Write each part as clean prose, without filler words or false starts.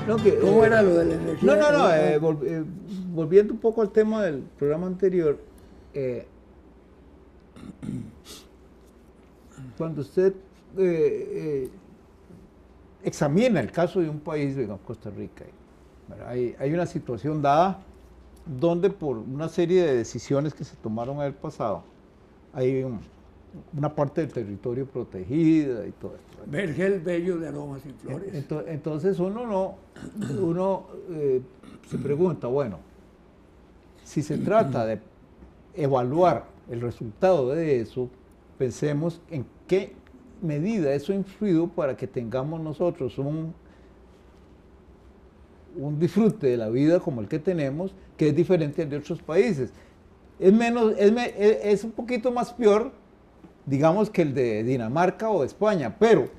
No, que, ¿Cómo era lo de la energía? Volviendo un poco al tema del programa anterior, cuando usted examina el caso de un país, digamos Costa Rica, hay una situación dada donde por una serie de decisiones que se tomaron en el pasado, hay una parte del territorio protegida y todo esto. Vergel bello de aromas y flores. Entonces uno se pregunta, bueno, si se trata de evaluar el resultado de eso, pensemos en qué medida eso ha influido para que tengamos nosotros un disfrute de la vida como el que tenemos, que es diferente al de otros países. Es un poquito más peor, digamos, que el de Dinamarca o de España, pero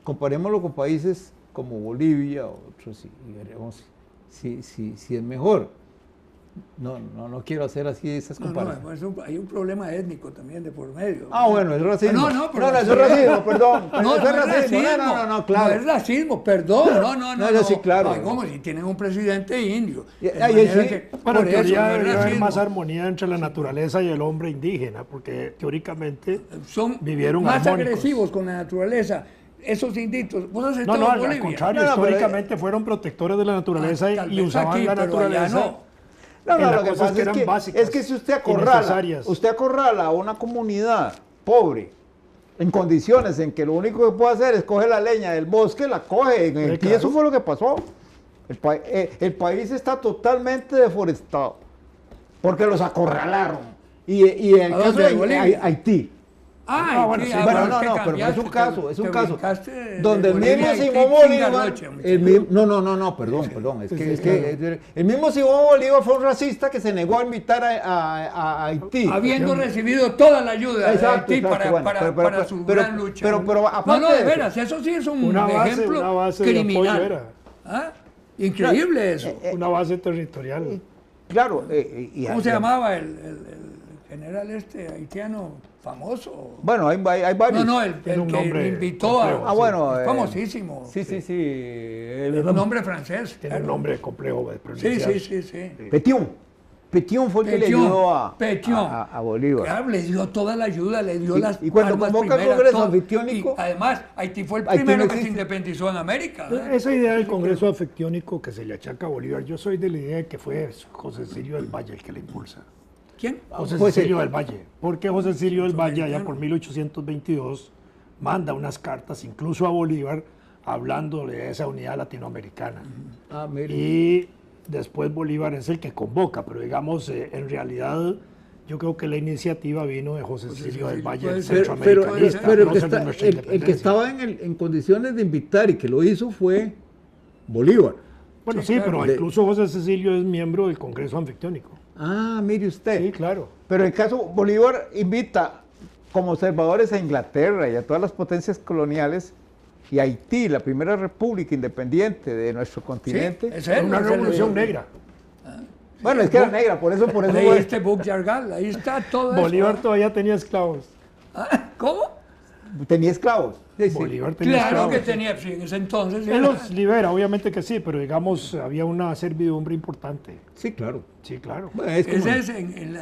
comparémoslo con países como Bolivia o otros y veremos si es mejor. No quiero hacer así esas comparaciones. Hay un problema étnico también de por medio. Bueno, es racismo. Pero eso es racismo, perdón. No es racismo. Claro. No es racismo, perdón. No, sí, claro. No, como si tienen un presidente indio. Bueno, en teoría debería haber más armonía entre la naturaleza y el hombre indígena, porque teóricamente vivieron más armónicos. agresivos con la naturaleza. Esos inditos, ¿vos has estado No, en Bolivia? al contrario, históricamente fueron protectores de la naturaleza y usaban la naturaleza. Lo que pasa es que si usted acorrala a una comunidad pobre, en condiciones en que lo único que puede hacer es coger la leña del bosque, la coge. Y eso fue lo que pasó. El país está totalmente deforestado, porque los acorralaron. Y en el caso de Haití. Bueno, pero es un caso donde el mismo Simón Bolívar, perdón, es que el mismo Simón Bolívar fue un racista que se negó a invitar a Haití. Habiendo recibido toda la ayuda de Haití para su gran lucha. Pero aparte de veras, eso sí es un ejemplo criminal. Increíble eso. Una base territorial. Claro. ¿Cómo se llamaba el general haitiano? Famoso. Bueno, hay varios. El que invitó a... famosísimo. Sí. Es un nombre francés. Tiene un nombre complejo de pronunciar. Sí. Petion fue el que le ayudó a Bolívar. Claro, le dio toda la ayuda, le dio las y cuando convoca el Congreso Anfictiónico... Además, Haití fue el primero que se independizó en América. Esa idea del Congreso Anfictiónico que se le achaca a Bolívar, yo soy de la idea de que fue José Cecilio del Valle el que la impulsa. ¿Quién? José Cecilio del Valle. Porque José Cecilio del Valle, allá por 1822, manda unas cartas incluso a Bolívar hablando de esa unidad latinoamericana. Y después Bolívar es el que convoca, pero digamos, en realidad yo creo que la iniciativa vino de José Cecilio del Valle, el centroamericanista. Pero el que estaba en condiciones de invitar y que lo hizo fue Bolívar. Bueno, sí, pero incluso José Cecilio es miembro del Congreso Anfictiónico. Mire usted. Sí, claro. Pero en el caso, Bolívar invita como observadores a Inglaterra y a todas las potencias coloniales y a Haití, la primera república independiente de nuestro continente. Sí, una revolución negra. Bueno, es que era negra, por eso este Book Yargal, ahí está todo Bolívar todavía tenía esclavos. ¿Cómo? Tenía esclavos. Bolívar tenía esclavos. Claro que tenía, sí, en ese entonces. Él los libera, obviamente que sí, pero digamos, había una servidumbre importante. Sí, claro. Sí, claro. Ese es en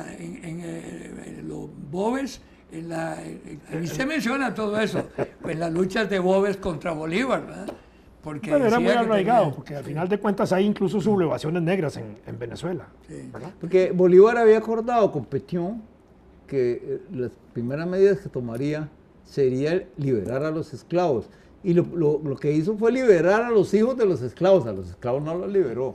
los Bobes, ahí se menciona todo eso, en las luchas de Bobes contra Bolívar, ¿verdad? Porque era muy arraigado, porque al final de cuentas hay incluso sublevaciones negras en Venezuela. Sí. Porque Bolívar había acordado con Petion que las primeras medidas que tomaría sería liberar a los esclavos. Y lo que hizo fue liberar a los hijos de los esclavos no los liberó.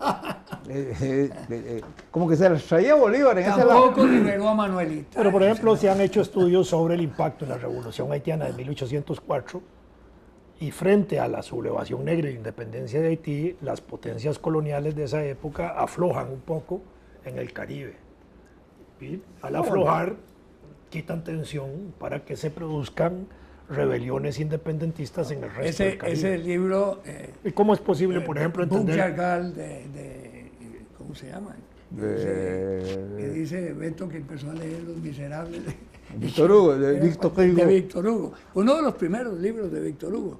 Como que se los traía Bolívar en ese lado. Tampoco liberó a Manuelita. Pero por ejemplo, se han hecho estudios sobre el impacto de la Revolución Haitiana de 1804 y frente a la sublevación negra e independencia de Haití, las potencias coloniales de esa época aflojan un poco en el Caribe. Y al aflojar, quitan tensión para que se produzcan rebeliones independentistas en el resto del Caribe. Ese libro... ¿Y cómo es posible, por ejemplo, entender... Yargal ¿cómo se llama? Que dice Beto que empezó a leer Los Miserables Víctor Hugo, de Víctor Hugo. De Víctor Hugo. Uno de los primeros libros de Víctor Hugo,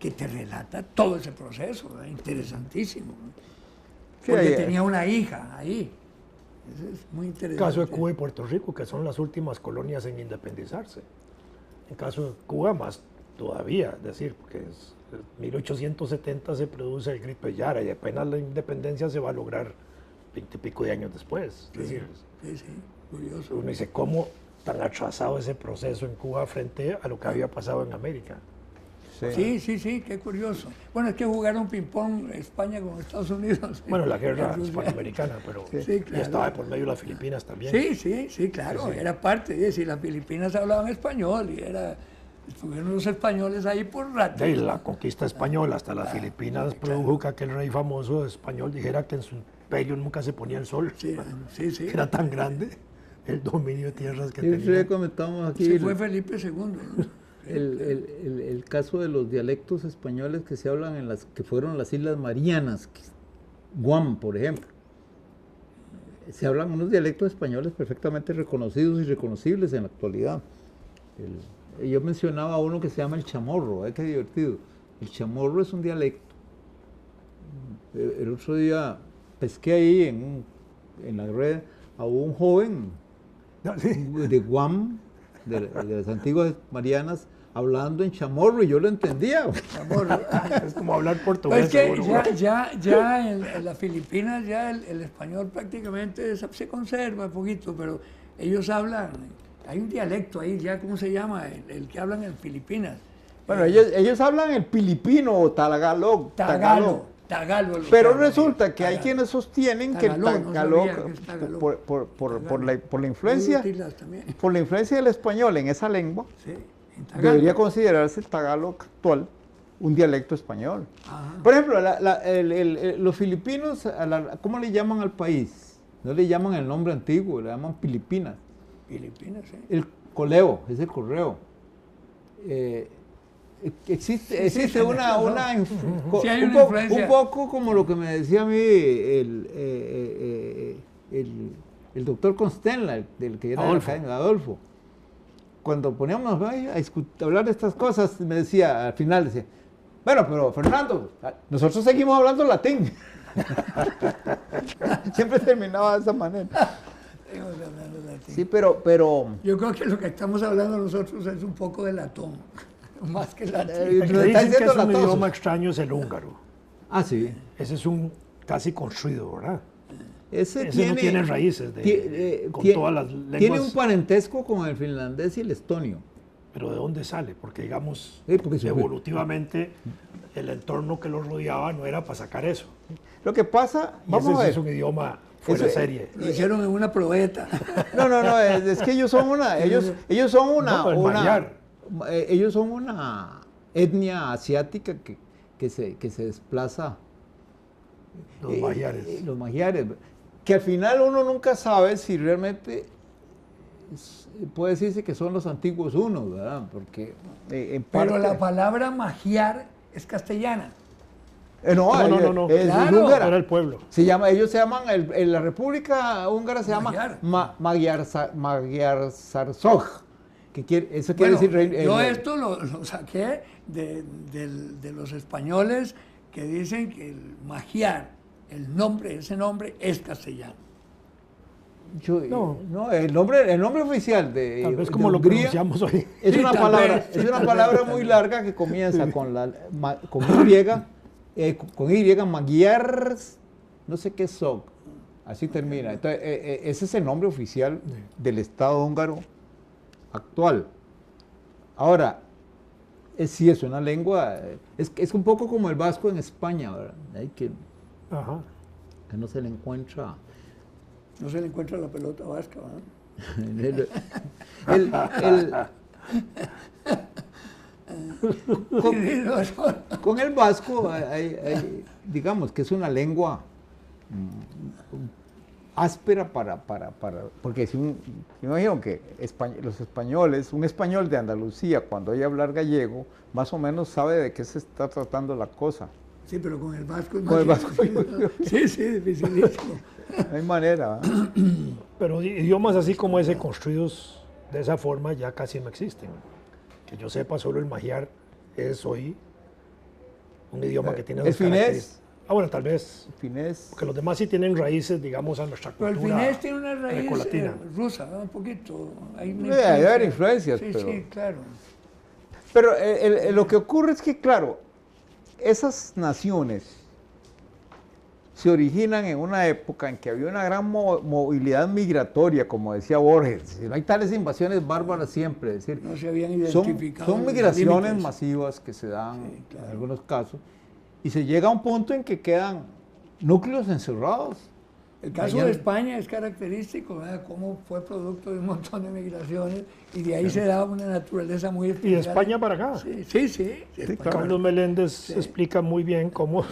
que te relata todo ese proceso, ¿verdad? Interesantísimo. Sí, Porque tenía una hija ahí. Eso es muy interesante. En caso de Cuba y Puerto Rico, que son las últimas colonias en independizarse. En caso de Cuba, más todavía, es decir, porque en 1870 se produce el Gripe Yara y apenas la independencia se va a lograr 20 y pico de años después. Es decir, sí, curioso. Uno dice, ¿cómo tan atrasado ese proceso en Cuba frente a lo que había pasado en América? Sí, qué curioso. Bueno, es que jugaron ping-pong España con Estados Unidos. Bueno, la guerra hispanoamericana, pero claro. estaba por medio de las Filipinas también. Sí, claro, era parte. Es decir, las Filipinas hablaban español y estuvieron los españoles ahí por rato. De la conquista española hasta las Filipinas produjo que aquel rey famoso español dijera que en su imperio nunca se ponía el sol. Sí. Era tan grande el dominio de tierras que tenía. tenía. Comentamos aquí. Sí, fue Felipe II, ¿no? El caso de los dialectos españoles que se hablan en las que fueron las Islas Marianas, Guam, por ejemplo. Se hablan unos dialectos españoles perfectamente reconocidos y reconocibles en la actualidad. Yo mencionaba uno que se llama el chamorro, qué divertido. El chamorro es un dialecto. El otro día pesqué ahí en la red a un joven de Guam, de las antiguas Marianas, hablando en chamorro y yo lo entendía. Chamorro. Es como hablar portugués. Pues que ya en las Filipinas ya el español prácticamente se conserva un poquito, pero ellos hablan, hay un dialecto ahí ya, ¿cómo se llama? El que hablan en Filipinas. Bueno, ellos hablan el filipino o Tagalog. Pero resulta que hay quienes sostienen que el Tagalog, por la influencia del español en esa lengua, debería considerarse el Tagalog actual un dialecto español. Ajá. Por ejemplo, los filipinos, ¿cómo le llaman al país? No le llaman el nombre antiguo, le llaman Filipinas. Filipinas, sí. El coleo, es el correo. Existe una influencia. Un poco como lo que me decía a mí el doctor Constenla, del que era Adolfo. Cuando poníamos a hablar de estas cosas, me decía, al final decía, bueno, pero Fernando, nosotros seguimos hablando latín. Siempre terminaba de esa manera. Sí, pero... Yo creo que lo que estamos hablando nosotros es un poco de latón. Más que latín. Dicen que es un idioma extraño, es el húngaro. Ah, sí. Ese es un casi construido, ¿verdad? Ese no tiene raíces con todas las lenguas. Tiene un parentesco con el finlandés y el estonio. ¿Pero de dónde sale? Porque, digamos, porque evolutivamente el entorno que lo rodeaba no era para sacar eso. Lo que pasa, vamos a ver. Es un idioma fuera de serie. Lo hicieron en una probeta. No, es que ellos son una... ellos son una etnia asiática que se desplaza. Los magiares. Los magiares. Que al final uno nunca sabe si realmente puede decirse que son los antiguos unos, ¿verdad? Porque pero la palabra magiar es castellana. No. Es claro. Era el pueblo. Ellos se llaman, en la República Húngara se llama Magyarország. Eso quiere decir... Yo esto lo saqué de los españoles que dicen que el magiar, ese nombre es castellano. El nombre oficial de tal vez como Hungría, lo pronunciamos hoy. Es una palabra muy larga que comienza con Y, Magyar, no sé qué Zog, así termina. Entonces, ese es el nombre oficial del Estado húngaro actual. Ahora, sí es una lengua, es un poco como el vasco en España, ¿verdad? Que no se le encuentra... No se le encuentra la pelota vasca, ¿verdad? Con el vasco, digamos que es una lengua áspera porque si me imagino que los españoles, un español de Andalucía, cuando oye hablar gallego, más o menos sabe de qué se está tratando la cosa. Sí, pero con el vasco es más difícil. Dificilísimo. No hay manera. Pero idiomas así como ese, construidos de esa forma, ya casi no existen. Que yo sepa, solo el magiar es hoy un idioma que tiene ¿El finés? Bueno, tal vez. Finés. Porque los demás sí tienen raíces, digamos, a nuestra cultura. Pero el finés tiene una raíz rusa, un poquito. Hay haber influencias. Sí, pero... sí, claro. Pero lo que ocurre es que, claro, esas naciones se originan en una época en que había una gran movilidad migratoria, como decía Borges. No hay tales invasiones bárbaras siempre, es decir, no se habían identificado. Son migraciones masivas que se dan en algunos casos, y se llega a un punto en que quedan núcleos encerrados. El caso de España es característico, ¿verdad? Cómo fue producto de un montón de migraciones y de ahí se daba una naturaleza muy especial. Y de España para acá. Sí. Carlos Meléndez explica muy bien cómo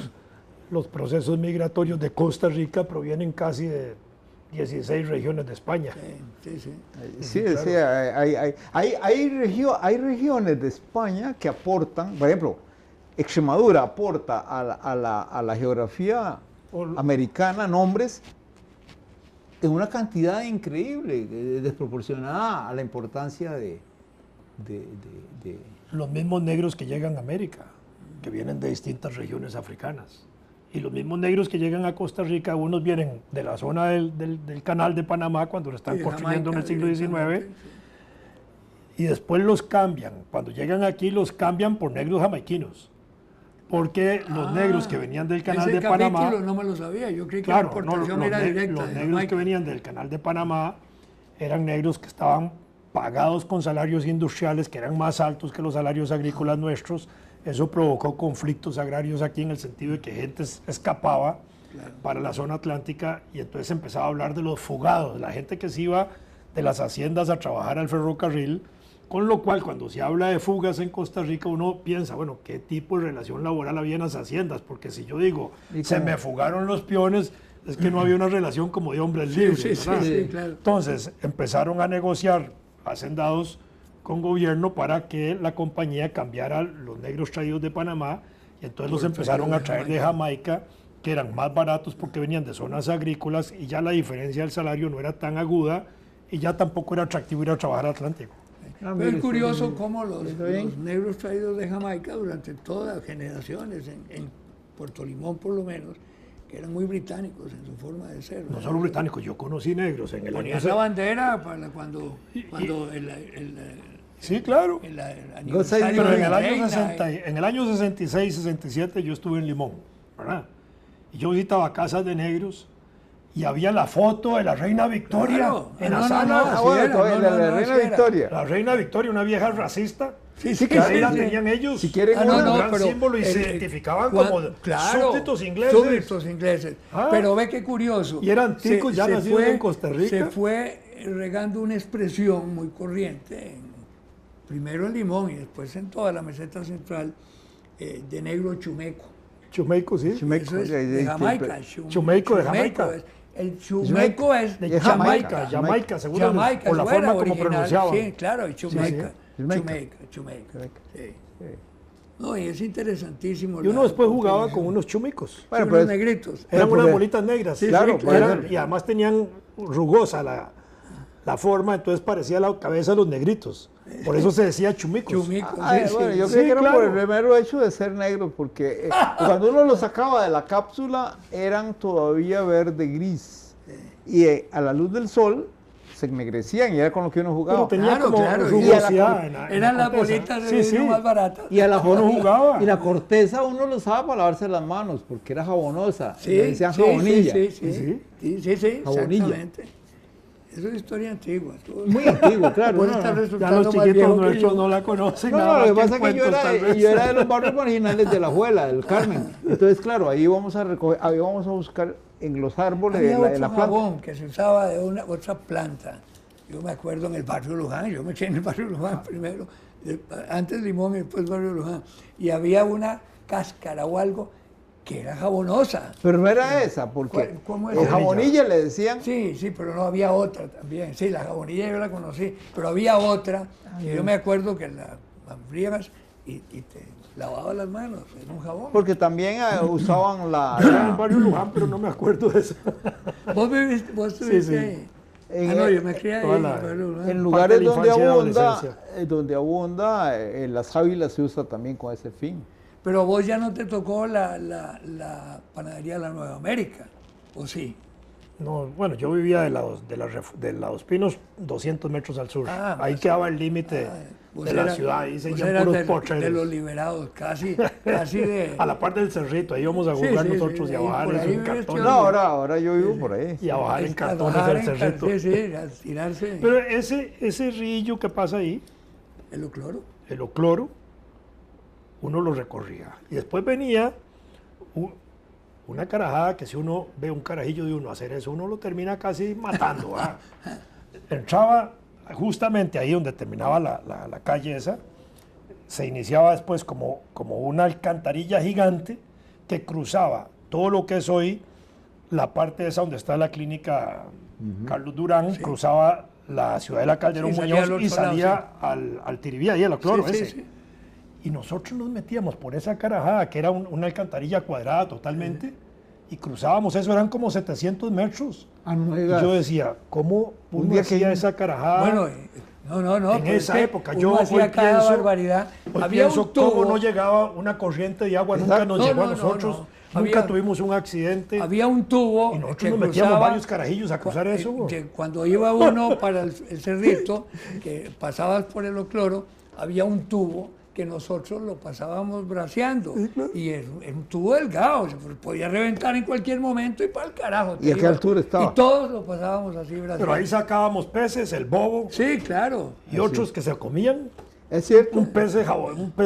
los procesos migratorios de Costa Rica provienen casi de 16 regiones de España. Hay regiones de España que aportan, por ejemplo, Extremadura aporta a la geografía americana nombres en una cantidad increíble, desproporcionada a la importancia de... Los mismos negros que llegan a América, que vienen de distintas regiones africanas. Y los mismos negros que llegan a Costa Rica, unos vienen de la zona del canal de Panamá, cuando lo están construyendo en el siglo XIX, y después los cambian. Cuando llegan aquí, los cambian por negros jamaiquinos. Porque los negros que venían del canal de Panamá... no me lo sabía, yo creí que la importación era directa. Los negros que venían del canal de Panamá eran negros que estaban pagados con salarios industriales que eran más altos que los salarios agrícolas nuestros. Eso provocó conflictos agrarios aquí en el sentido de que gente escapaba para la zona atlántica y entonces empezaba a hablar de los fugados, la gente que se iba de las haciendas a trabajar al ferrocarril, con lo cual cuando se habla de fugas en Costa Rica uno piensa, bueno, ¿qué tipo de relación laboral había en las haciendas? Porque si yo digo, se me fugaron los peones, es que no había una relación como de hombres libres. Sí, claro. Entonces empezaron a negociar hacendados con gobierno para que la compañía cambiara los negros traídos de Panamá y entonces los empezaron a traer de Jamaica, que eran más baratos porque venían de zonas agrícolas y ya la diferencia del salario no era tan aguda y ya tampoco era atractivo ir a trabajar al Atlántico. Pero es curioso cómo los negros traídos de Jamaica durante todas las generaciones, en Puerto Limón por lo menos, que eran muy británicos en su forma de ser. No solo británicos, yo conocí negros en el año... la bandera para cuando sí, claro. Pero en el año 66, 67 yo estuve en Limón, ¿verdad? Y yo visitaba casas de negros y había la foto de la reina Victoria en la sala. La reina Victoria. La reina Victoria, una vieja racista. Sí, que ahí la tenían ellos. Si quieren un gran símbolo y se identificaban como súbditos ingleses. Súbditos ingleses. Pero ve qué curioso. Y eran ticos ya nacidos en Costa Rica. Se fue regando una expresión muy corriente, primero en Limón y después en toda la meseta central, de negro chumeco. Chumeco, sí. Chumeco, de Jamaica. Chumeco de Jamaica. El chumeco es de Jamaica. Jamaica, seguro. Jamaica, por la forma como pronunciaban. Sí, claro, y Chumeca. Chumeca. Sí. No, y es interesantísimo. Y uno después jugaba con unos chumicos. Bueno, pero negritos. Eran unas bolitas negras. Sí, claro. Y además tenían rugosa la forma, entonces parecía la cabeza de los negritos. Por eso se decía chumicos. Bueno, yo creo que era por el mero hecho de ser negros, porque cuando uno los sacaba de la cápsula eran todavía verde gris. Y a la luz del sol se ennegrecían y era con lo que uno jugaba. Pero tenía como rugosidad. Eran las bolitas de más baratas. Y a la jugaba. Y la corteza uno lo usaba para lavarse las manos, porque era jabonosa. Le decían jabonilla. Sí, exactamente. Eso es historia antigua. Muy antigua, claro. Ya los chiquitos nuestros no la conocen. No, lo que pasa es que yo era de los barrios marginales de La Juela, del Carmen. Entonces, claro, ahí íbamos a recoger, ahí íbamos a buscar en los árboles de la planta. Jabón que se usaba de otra planta. Yo me acuerdo en el barrio Luján, yo me quedé en el barrio Luján primero, antes Limón y después barrio Luján. Y había una cáscara o algo que era jabonosa. Pero no era esa, porque el jabonilla le decían. Sí, pero no había otra también. Sí, la jabonilla yo la conocí, pero había otra. Yo me acuerdo que la abrías y te lavaba las manos, era un jabón. Porque también usaban Yo era en el barrio Luján, pero no me acuerdo de eso. ¿Vos estuviste ahí? Yo me crié ahí. En lugares donde abunda, las sábilas se usa también con ese fin. Pero a vos ya no te tocó la panadería de la Nueva América, ¿o sí? No, bueno, yo vivía de la Dos Pinos, 200 metros al sur. Ahí quedaba el límite de la ciudad. Ahí seguían puros potreros. De los liberados, casi de... A la parte del cerrito, ahí íbamos a jugar nosotros y a bajar en cartones. No, ahora yo vivo por ahí. Y a bajar en cartones del cerrito. Sí, a tirarse. Pero ese río que pasa ahí... ¿El ocloro? El ocloro, uno lo recorría. Y después venía una carajada que si uno ve un carajillo de uno hacer eso, uno lo termina casi matando. Entraba justamente ahí donde terminaba la calle esa, se iniciaba después como una alcantarilla gigante que cruzaba todo lo que es hoy la parte esa donde está la clínica Carlos Durán, cruzaba la ciudad de la Calderón Muñoz y salía al Tiribí, ahí el ocloro ese. Sí. Y nosotros nos metíamos por esa carajada, que era una alcantarilla cuadrada totalmente, y cruzábamos eso, eran como 700 metros. No y yo decía, ¿cómo uno hacía esa carajada? Bueno, no. En esa época, yo hacía cada barbaridad. Había un tubo. ¿Cómo no llegaba una corriente de agua? Nunca nos llegó a nosotros. Nunca tuvimos un accidente. Había un tubo. Y nosotros nos metíamos varios carajillos a cruzar eso. Cuando iba uno para el cerrito, que pasabas por el ocloro, había un tubo que nosotros lo pasábamos braceando. Sí, claro. Y es un tubo delgado, se podía reventar en cualquier momento y para el carajo. ¿Y a qué altura estaba? Y todos lo pasábamos así braceando. Pero ahí sacábamos peces, el bobo. Sí, claro. Y otros que se comían. Es cierto. Un pez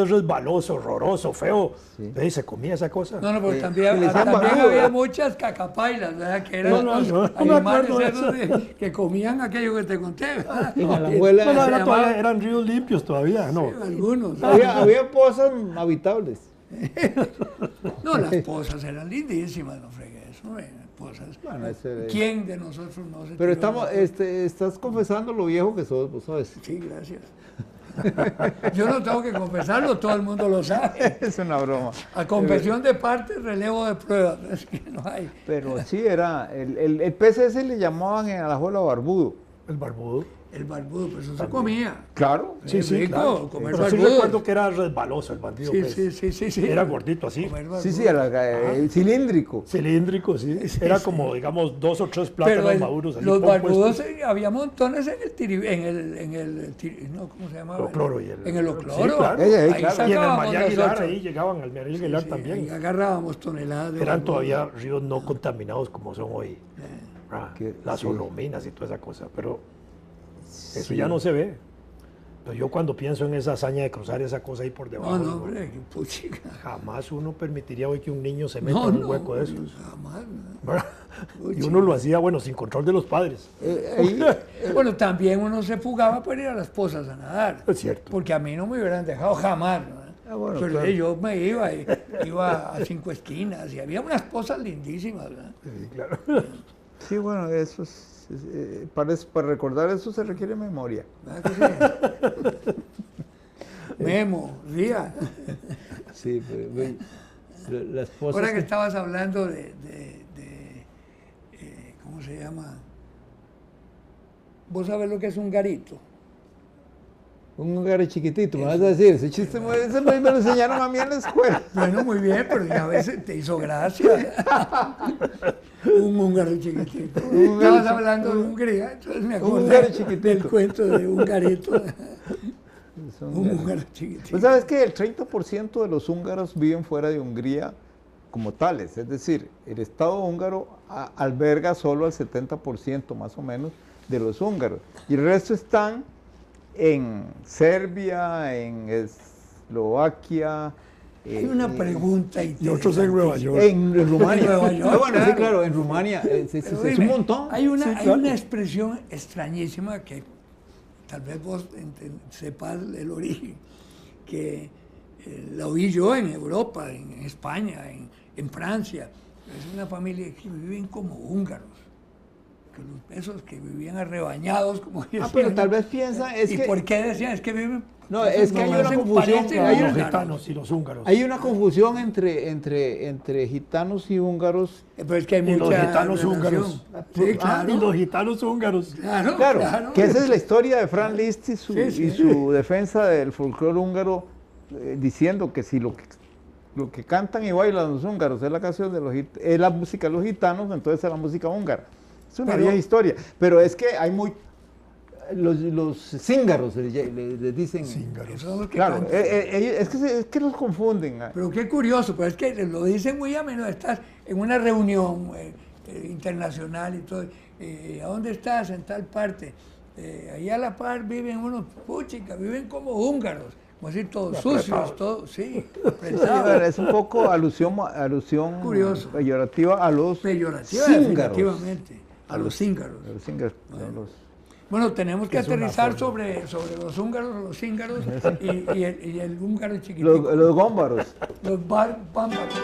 resbaloso, horroroso, feo. Sí. ¿Y se comía esa cosa? No, pero también había muchas cacapailas, ¿verdad? Que eran animales que comían aquello que te conté. Eran ríos limpios todavía, ¿no? Sí, algunos. Había pozas habitables. No, las pozas eran lindísimas, no fregué eso. Pozas. Bueno, ¿quién de nosotros no se Pero estás confesando lo viejo que sos, vos sabes. Sí, gracias. Yo no tengo que confesarlo, todo el mundo lo sabe. Es una broma. A confesión de parte, relevo de pruebas. Es que no hay. Pero sí, era. El pez ese le llamaban en Alajuela barbudo. ¿El barbudo? El barbudo, pero eso se comía. Claro. Sí, rico, claro. Comer pero barbudo. Sí recuerdo que era resbaloso el bandido pez. Sí. Era gordito así. Sí, era cilíndrico. Cilíndrico, sí. Era como, digamos, 2 o 3 plátanos maduros. Los barbudos, había montones en el ¿cómo se llamaba? El ocloro. En el ocloro. Sí, claro. Ahí y en el María Aguilar, ahí llegaban al María Aguilar también. Ahí agarrábamos toneladas de Eran todavía ríos no contaminados como son hoy. Las solominas y toda esa cosa, pero eso ya no se ve. Pero yo cuando pienso en esa hazaña de cruzar esa cosa ahí por debajo, no, hombre, qué puchica. Jamás uno permitiría hoy que un niño se meta en un hueco de esos. Jamás. Y uno lo hacía, bueno, sin control de los padres. Bueno, también uno se fugaba para ir a las pozas a nadar. Es cierto. Porque a mí no me hubieran dejado jamás, ¿no? Bueno, pero claro. yo me iba a 5 esquinas y había unas pozas lindísimas, ¿verdad? Sí, claro. Sí, bueno, eso para recordar eso se requiere memoria. ¿Verdad que sí? Memo, ría. Sí, pero las pozas... Ahora que estabas hablando de ¿cómo se llama? ¿Vos sabés lo que es un garito? Un húngaro chiquitito, me vas a decir, ese chiste ese me lo enseñaron a mí en la escuela. Bueno, muy bien, pero a veces te hizo gracia. Un húngaro chiquitito. Estabas hablando de Hungría, entonces me acordé del cuento de un garito. Un húngaro chiquitito. Pues sabes que el 30% de los húngaros viven fuera de Hungría como tales, es decir, el Estado húngaro alberga solo al 70% más o menos de los húngaros y el resto están en Serbia, en Eslovaquia. Hay una pregunta y otros en Nueva York. En Rumania. En Nueva York, bueno, sí, claro, en Rumania. Es un montón. Hay una expresión extrañísima que tal vez vos sepas el origen, que la oí yo en Europa, en España, en Francia. Es una familia que viven como húngaros. Esos que vivían arrebañados, como decían. Pero tal vez piensa... ¿Y por qué decían? Es que viven... No, es que hay una confusión. Hay los gitanos y los húngaros. Hay una confusión entre gitanos y húngaros. Pero es que hay mucha los gitanos húngaros. Sí, claro. Y los gitanos húngaros. Claro. Que esa es la historia de Franz Liszt y su defensa del folclore húngaro, diciendo que si lo lo que cantan y bailan los húngaros es la canción de es la música de los gitanos, entonces es la música húngara. Es una vieja historia, pero es que hay los cíngaros les dicen. Cíngaros. Claro, es que los confunden. Pero qué curioso, pues es que lo dicen muy a menudo. Estás en una reunión internacional y todo. ¿A dónde estás? En tal parte. Ahí a la par viven unos puchicas, viven como húngaros. Como decir, todos sucios, todos, sí. Es un poco alusión curioso. Peyorativa a los cíngaros. A los cíngaros. Bueno, tenemos que aterrizar sobre los húngaros, los cíngaros y el húngaro chiquitito. Los gómbaros. Los bámbaros.